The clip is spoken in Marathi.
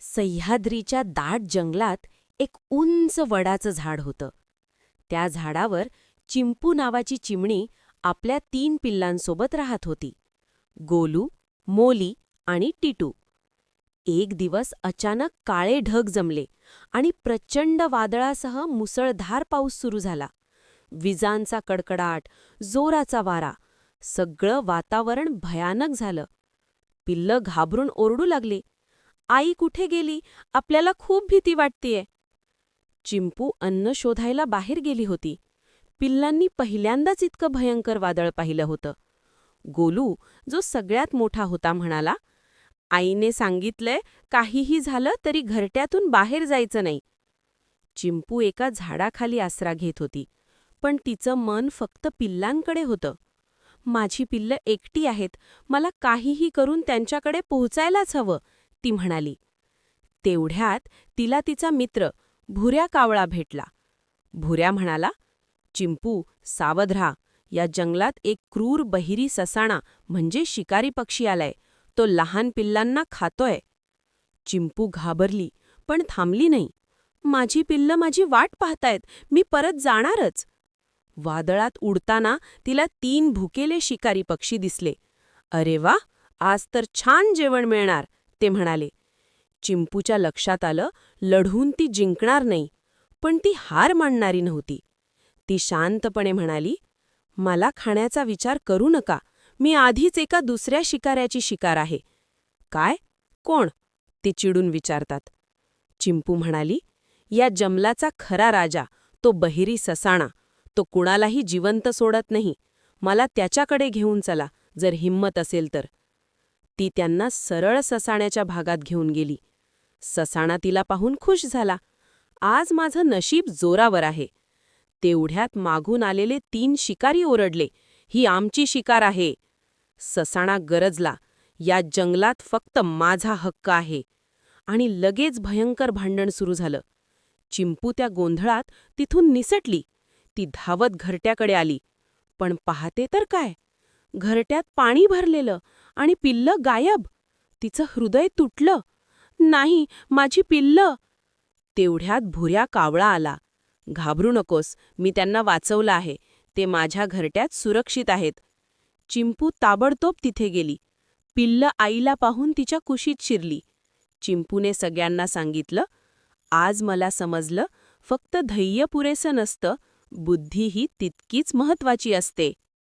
सह्याद्रीच्या दाट जंगलात एक उंच वडाचं झाड होतं. त्या झाडावर चिंपू नावाची चिमणी आपल्या 3 पिल्लांसोबत राहत होती, गोलू, मोली आणि टिटू. एक दिवस अचानक काळे ढग जमले आणि प्रचंड वादळासह मुसळधार पाऊस सुरू झाला. विजांचा कडकडाट, जोराचा वारा, सगळं वातावरण भयानक झालं. पिल्लं घाबरून ओरडू लागली, "आई कुठे गेली? आपल्याला खूप भीती वाटतेय." चिंपू अन्न शोधायला बाहेर गेली होती. पिल्लांनी पहिल्यांदाच इतकं भयंकर वादळ पाहिलं होतं. गोलू, जो सगळ्यात मोठा होता, म्हणाला, "आईने सांगितलंय, काहीही झालं तरी घरट्यातून बाहेर जायचं नाही." चिंपू एका झाडाखाली आसरा घेत होती, पण तिचं मन फक्त पिल्लांकडे होतं. "माझी पिल्लं एकटी आहेत, मला काहीही करून त्यांच्याकडे पोहोचायलाच हवं," ती म्हणाली. तेवढ्यात तिला तिचा मित्र भुऱ्या कावळा भेटला. भुऱ्या म्हणाला, "चिंपू, सावध राहा. या जंगलात एक क्रूर बहिरी ससाणा म्हणजे शिकारी पक्षी आलाय. तो लहान पिल्लांना खातोय." चिंपू घाबरली, पण थांबली नाही. "माझी पिल्लं माझी वाट पाहतायत, मी परत जाणारच." वादळात उडताना तिला 3 भुकेले शिकारी पक्षी दिसले. "अरे वा, आज तर छान जेवण मिळणार," ते म्हणाले. चिंपूच्या लक्षात आलं, लढून ती जिंकणार नाही, पण ती हार मानणारी नव्हती. ती शांतपणे म्हणाली, "मला खाण्याचा विचार करू नका. मी आधीच एका दुसऱ्या शिकाऱ्याची शिकार आहे." "काय? कोण?" ते चिडून विचारतात. चिंपू म्हणाली, "या जंगलाचा खरा राजा, तो बहिरी ससाणा. तो कुणालाही जिवंत सोडत नाही. मला त्याच्याकडे घेऊन चला, जर हिंमत असेल तर." ती त्यांना सरळ ससाण्याच्या भागात घेऊन गेली. ससाणा तिला पाहून खुश झाला. "आज माझं नशीब जोरावर आहे." तेवढ्यात मागून आलेले 3 शिकारी ओरडले, "ही आमची शिकार आहे." ससाणा गरजला, "या जंगलात फक्त माझा हक्क आहे." आणि लगेच भयंकर भांडण सुरू झालं. चिंपू त्या गोंधळात तिथून निसटली. ती धावत घरट्याकडे आली, पण पाहते तर काय, घरट्यात पाणी भरलेलं आणि पिल्लं गायब. तिचं हृदय तुटलं. "नाही, माझी पिल्लं." तेवढ्यात भुऱ्या कावळा आला. "घाबरू नकोस, मी त्यांना वाचवलं आहे. ते माझ्या घरट्यात सुरक्षित आहेत." चिंपू ताबडतोब तिथे गेली. पिल्लं आईला पाहून तिच्या कुशीत शिरली. चिंपूने सगळ्यांना सांगितलं, "आज मला समजलं, फक्त धैर्य पुरेसं नसतं, बुद्धीही तितकीच महत्वाची असते."